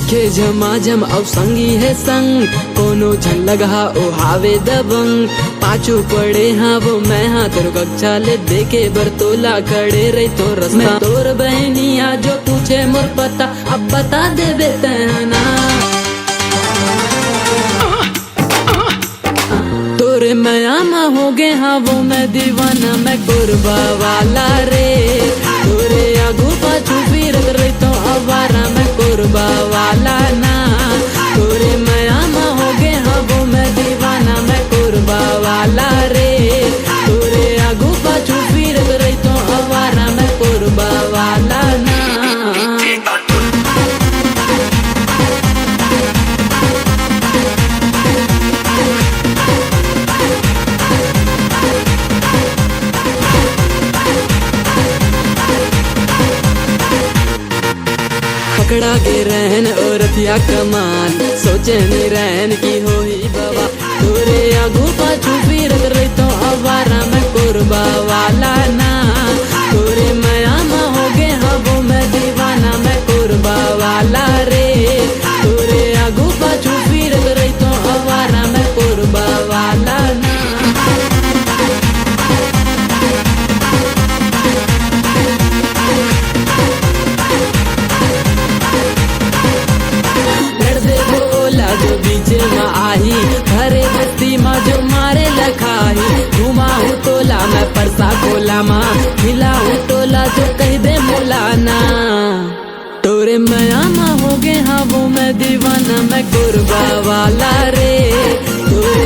देखे झमाझम औ संगी है संग, कोनो झन लगा ओ हावे दबंग। पाछू पड़े हाँ वो मैं हाँ तेरे कक्षा ले देखे बरतोला खड़े रही तो रस्ता। तोर बहनिया जो पूछे मोर पता अब बता दे बेतना। तोरे मयामा हो गए हाँ वो मैं दीवाना मैं कुर्बा वाला रे। तोरे आगू पाछू फिरत रही तो आवारा मैं कुर्बा वाला ना। तोरे मयामा हो गए हाँ वो मैं दीवाना मैं कुर्बा वाला रे। तोरे आगू पाछू फिरत रही तो आवारा मैं कुर्बा वाला ना। पकड़ा के रहन और रतिया कमान, सोचे नहीं रहन की हो ही बाबा। तोरे आगू पाछू फिरत रही तो आवारा मैं कुर्बा वाला ना। तोरे मयामा हो गए हाँ वो मैं दीवाना मैं कुर्बा वाला रे। तोरे आगू पाछू फिरत रही तो आवारा मैं कुर्बा वाला ना। जो बीचे में आई भरे बस्ती में जो मारे लखाई। घुमा हूँ तोला मैं परसा कोला माँ, मिला हूँ तोला जो कह दे मोलाना। तोरे मयामा हो गए हाँ वो मैं दीवाना मैं कुर्बा वाला रे। तोरे